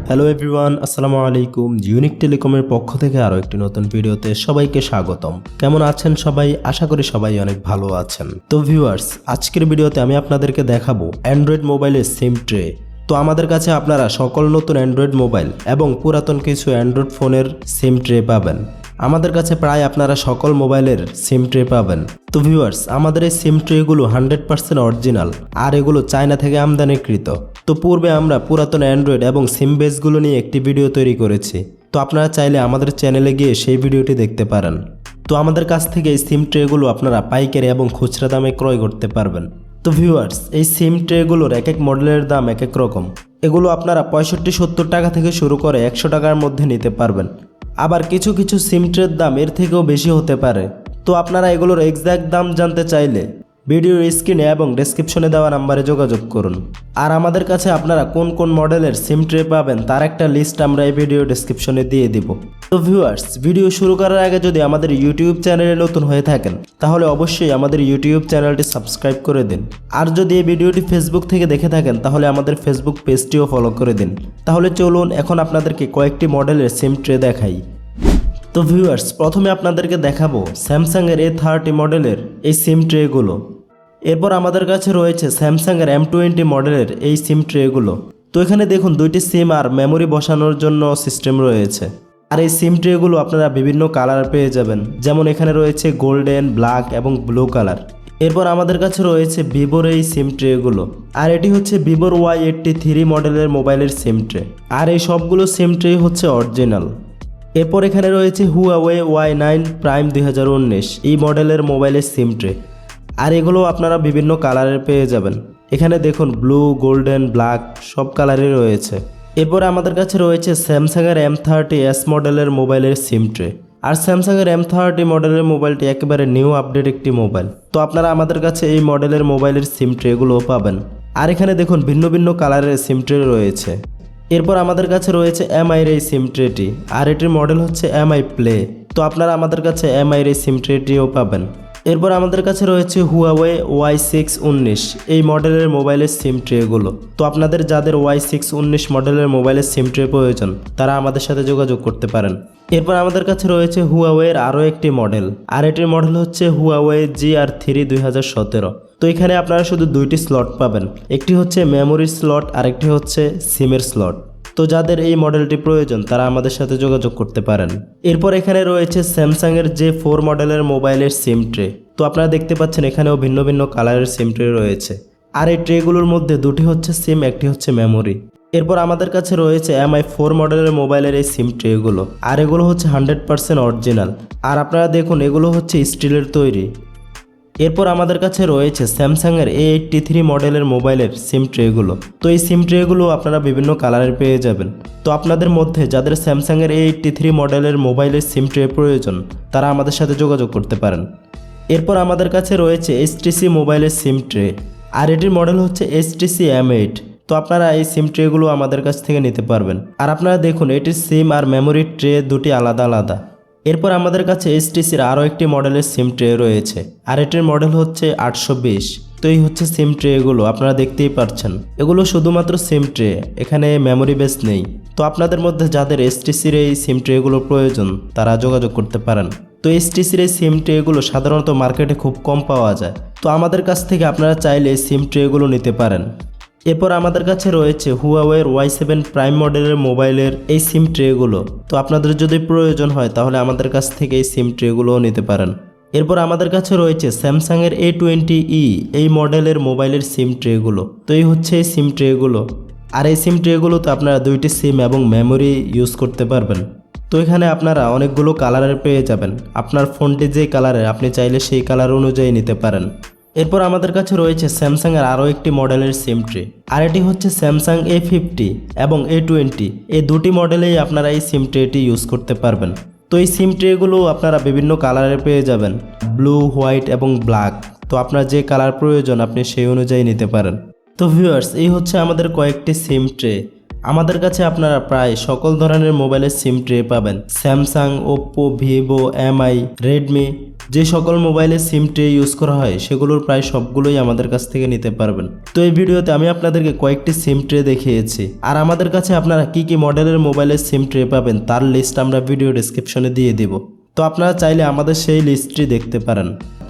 Hello everyone, আসসালামু আলাইকুম। Unique টেলিকমের পক্ষ থেকে আরও একটি নতুন ভিডিওতে সবাইকে স্বাগতম। কেমন আছেন সবাই? আশা করি সবাই অনেক ভালো আছেন। তো ভিউয়ার্স, আজকের ভিডিওতে আমি আপনাদেরকে দেখাবো অ্যান্ড্রয়েড মোবাইলের সিম ট্রে। তো আমাদের কাছে আপনারা সকল নতুন অ্যান্ড্রয়েড মোবাইল এবং পুরাতন কিছু অ্যান্ড্রয়েড ফোনের সিম ট্রে পাবেন। আমাদের কাছে প্রায় আপনারা সকল মোবাইলের সিম ট্রে পাবেন। তো ভিউয়ার্স, আমাদের এই সিম ট্রেগুলো 100% অরিজিনাল, আর এগুলো চায়না থেকে আমদানিকৃত। তো পূর্বে আমরা পুরাতন অ্যান্ড্রয়েড এবং সিম বেসগুলো নিয়ে একটি ভিডিও তৈরি করেছি। তো আপনারা চাইলে আমাদের চ্যানেলে গিয়ে সেই ভিডিওটি দেখতে পারেন। তো আমাদের কাছ থেকে এই সিম ট্রেগুলো আপনারা পাইকারি এবং খুচরা দামে ক্রয় করতে পারবেন। তো ভিউয়ার্স, এই সিম ট্রেগুলোর এক এক মডেলের দাম এক এক রকম। এগুলো আপনারা 65-70 টাকা থেকে শুরু করে 100 টাকার মধ্যে নিতে পারবেন। আবার কিছু কিছু সিম ট্রের দাম এর থেকেও বেশি হতে পারে। তো আপনারা এগুলোর এক্স্যাক্ট দাম জানতে চাইলে ভিডিওর স্ক্রিনে এবং ডেসক্রিপশনে দেওয়া নাম্বারে যোগাযোগ করুন। আর আমাদের কাছে আপনারা কোন কোন মডেলের সিম ট্রে পাবেন তার একটা লিস্ট আমরা এই ভিডিও ডেসক্রিপশনে দিয়ে দিব। তো ভিউয়ার্স, ভিডিও শুরু করার আগে যদি আমাদের ইউটিউব চ্যানেলে নতুন হয়ে থাকেন তাহলে অবশ্যই আমাদের ইউটিউব চ্যানেলটি সাবস্ক্রাইব করে দিন। আর যদি এই ভিডিওটি ফেসবুক থেকে দেখে থাকেন তাহলে আমাদের ফেসবুক পেজটিও ফলো করে দিন। তাহলে চলুন এখন আপনাদেরকে কয়েকটি মডেলের সিম ট্রে দেখাই। তো ভিউয়ার্স, প্রথমে আপনাদেরকে দেখাবো স্যামসাংয়ের A30 মডেলের এই সিম ট্রেগুলো। এরপর আমাদের কাছে রয়েছে স্যামসাংয়ের M20 মডেলের এই সিম ট্রেগুলো। তো এখানে দেখুন দুইটি সিম আর মেমোরি বসানোর জন্য সিস্টেম রয়েছে। আর এই সিম ট্রেগুলো আপনারা বিভিন্ন কালার পেয়ে যাবেন, যেমন এখানে রয়েছে গোল্ডেন, ব্ল্যাক এবং ব্লু কালার। এরপর আমাদের কাছে রয়েছে ভিভোর এই সিম ট্রেগুলো। আর এটি হচ্ছে ভিভোর Y83 মডেলের মোবাইলের সিম ট্রে। আর এই সবগুলো সিম ট্রে হচ্ছে অরিজিনাল। এরপর এখানে রয়েছে হুয়াওয়ে Y9 প্রাইম 2019 এই মডেলের মোবাইলের সিম ট্রে। আর এগুলো আপনারা বিভিন্ন কালারের পেয়ে যাবেন। এখানে দেখুন ব্লু, গোল্ডেন, ব্ল্যাক সব কালারই রয়েছে। এরপর আমাদের কাছে রয়েছে স্যামসাংয়ের M30s মডেলের মোবাইলের সিম ট্রে। আর স্যামসাংয়ের M30 মডেলের মোবাইলটি একেবারে নিউ আপডেট একটি মোবাইল। তো আপনারা আমাদের কাছে এই মডেলের মোবাইলের সিম ট্রেগুলোও পাবেন। আর এখানে দেখুন ভিন্ন ভিন্ন কালারের সিম ট্রে রয়েছে। এরপর আমাদের কাছে রয়েছে MI'র এই সিম ট্রেটি। আর এটির মডেল হচ্ছে MI প্লে। তো আপনারা আমাদের কাছে MI'র এই সিম ট্রেটিও পাবেন। এরপর আমাদের কাছে রয়েছে হুয়াওয়ে Y619 এই মডেলের মোবাইলের সিম ট্রেগুলো। তো আপনাদের যাদের Y619 মডেলের মোবাইলের সিম ট্রে প্রয়োজন তারা আমাদের সাথে যোগাযোগ করতে পারেন। এরপর আমাদের কাছে রয়েছে হুয়াওয়ের আরও একটি মডেল। আর এটির মডেল হচ্ছে হুয়াওয়ে GR3 2017। তো এখানে আপনারা শুধু দুইটি স্লট পাবেন, একটি হচ্ছে মেমোরির স্লট আর একটি হচ্ছে সিমের স্লট। তো যাদের এই মডেলটি প্রয়োজন তারা আমাদের সাথে যোগাযোগ করতে পারেন। এরপর এখানে রয়েছে স্যামসাংয়ের J4 মডেলের মোবাইলের সিম ট্রে। তো আপনারা দেখতে পাচ্ছেন এখানেও ভিন্ন ভিন্ন কালারের সিম ট্রে রয়েছে। আর এই ট্রেগুলোর মধ্যে দুটি হচ্ছে সিম, একটি হচ্ছে মেমোরি। এরপর আমাদের কাছে রয়েছে MI4 মডেলের মোবাইলের এই সিম ট্রেগুলো। আর এগুলো হচ্ছে 100% অরিজিনাল। আর আপনারা দেখুন এগুলো হচ্ছে স্টিলের তৈরি। এরপর আমাদের কাছে রয়েছে স্যামসাংয়ের A83 মডেলের মোবাইলের সিম ট্রেগুলো। তো এই সিম ট্রেগুলো আপনারা বিভিন্ন কালারের পেয়ে যাবেন। তো আপনাদের মধ্যে যাদের স্যামসাংয়ের A83 মডেলের মোবাইলের সিম ট্রে প্রয়োজন তারা আমাদের সাথে যোগাযোগ করতে পারেন। এরপর আমাদের কাছে রয়েছে HTC মোবাইলের সিম ট্রে। আর এটির মডেল হচ্ছে HTC M8। তো আপনারা এই সিম ট্রেগুলো আমাদের কাছ থেকে নিতে পারবেন। আর আপনারা দেখুন এটির সিম আর মেমোরি ট্রে দুটি আলাদা আলাদা। এরপর আমাদের কাছে HTCর আরও একটি মডেলের সিম ট্রে রয়েছে। আর এটির মডেল হচ্ছে 820। তো এই হচ্ছে সিম ট্রে এগুলো, আপনারা দেখতেই পাচ্ছেন এগুলো শুধুমাত্র সিম ট্রে, এখানে মেমোরি বেস নেই। তো আপনাদের মধ্যে যাদের HTCর এই সিম ট্রেগুলো প্রয়োজন তারা যোগাযোগ করতে পারেন। তো HTCর এই সিম ট্রেগুলো সাধারণত মার্কেটে খুব কম পাওয়া যায়। তো আমাদের কাছ থেকে আপনারা চাইলে এই সিম ট্রেগুলো নিতে পারেন। এরপর আমাদের কাছে রয়েছে হুয়াওয়ের Y7 প্রাইম মডেলের মোবাইলের এই সিম ট্রেগুলো। তো আপনাদের যদি প্রয়োজন হয় তাহলে আমাদের কাছ থেকে এই সিম ট্রেগুলোও নিতে পারেন। এরপর আমাদের কাছে রয়েছে স্যামসাংয়ের A20e এই মডেলের মোবাইলের সিম ট্রেগুলো। তো এই হচ্ছে এই সিম ট্রেগুলো। আর এই সিম ট্রেগুলোতে আপনারা দুইটি সিম এবং মেমোরি ইউজ করতে পারবেন। তো এখানে আপনারা অনেকগুলো কালারের পেয়ে যাবেন। আপনার ফোনটি যে কালারের আপনি চাইলে সেই কালার অনুযায়ী নিতে পারেন। এরপর আমাদের কাছে রয়েছে স্যামসাংয়ের আরও একটি মডেলের সিম ট্রে। আর এটি হচ্ছে স্যামসাং A50 এবং A20 এই দুটি মডেলেই আপনারা এই সিম ট্রেটি ইউজ করতে পারবেন। তো এই সিম ট্রেগুলো আপনারা বিভিন্ন কালারে পেয়ে যাবেন, ব্লু, হোয়াইট এবং ব্ল্যাক। তো আপনার যে কালার প্রয়োজন আপনি সেই অনুযায়ী নিতে পারেন। তো ভিউয়ার্স, এই হচ্ছে আমাদের কয়েকটি সিম ট্রে। আমাদের কাছে আপনারা প্রায় সকল ধরনের মোবাইলের সিম ট্রে পাবেন। Samsung, Oppo, Vivo, MI, Redmi, যে সকল মোবাইলে সিম ট্রে ইউজ করা হয় সেগুলোর প্রায় সবগুলোই আমাদের কাছ থেকে নিতে পারবেন। তো এই ভিডিওতে আমি আপনাদেরকে কয়েকটি সিম ট্রে দেখিয়েছি, আর আমাদের কাছে আপনারা কি কি মডেলের মোবাইলের সিম ট্রে পাবেন তার লিস্ট আমরা ভিডিও ডেসক্রিপশনে দিয়ে দিব। তো আপনারা চাইলে আমাদের সেই লিস্টটি দেখতে পারেন।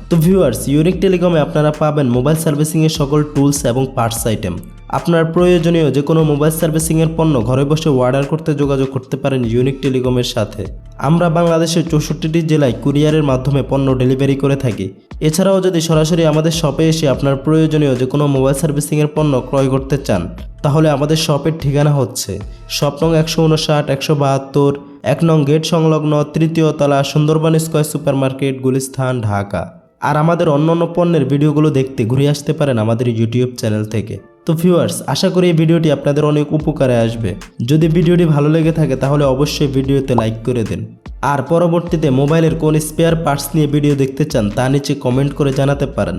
তো ভিউয়ার্স, ইউনিক টেলিকমে আপনারা পাবেন মোবাইল সার্ভিসিংয়ের সকল টুলস এবং পার্টস আইটেম। আপনার প্রয়োজনীয় যে কোনো মোবাইল সার্ভিসিংয়ের পণ্য ঘরে বসে অর্ডার করতে যোগাযোগ করতে পারেন ইউনিক টেলিকমের সাথে। আমরা বাংলাদেশের 64টি জেলায় কুরিয়ারের মাধ্যমে পণ্য ডেলিভারি করে থাকি। এছাড়াও যদি সরাসরি আমাদের শপে এসে আপনার প্রয়োজনীয় যে কোনো মোবাইল সার্ভিসিংয়ের পণ্য ক্রয় করতে চান, তাহলে আমাদের শপের ঠিকানা হচ্ছে শপ নং 159, 172, 1 নং গেট সংলগ্ন, 3য় তলা, Sundarban square super market, Gulistan, Dhaka. আর আমাদের অন্যান্য পণ্যের ভিডিওগুলো দেখতে ঘুরে আসতে পারেন আমাদের ইউটিউব চ্যানেল থেকে। তো ভিউয়ার্স, আশা করি এই ভিডিওটি আপনাদের অনেক উপকারে আসবে। যদি ভিডিওটি ভালো লেগে থাকে তাহলে অবশ্যই ভিডিওতে লাইক করে দিন। আর পরবর্তীতে মোবাইলের কোন স্পেয়ার পার্টস নিয়ে ভিডিও দেখতে চান তা নিচে কমেন্ট করে জানাতে পারেন।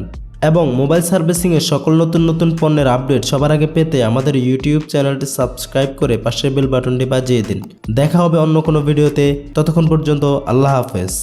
এবং মোবাইল সার্ভিসিংয়ের সকল নতুন নতুন পণ্যের আপডেট সবার আগে পেতে আমাদের ইউটিউব চ্যানেলটি সাবস্ক্রাইব করে পাশের বেল বাটনটি বাজিয়ে দিন। দেখা হবে অন্য কোনো ভিডিওতে, ততক্ষণ পর্যন্ত আল্লাহ হাফেজ।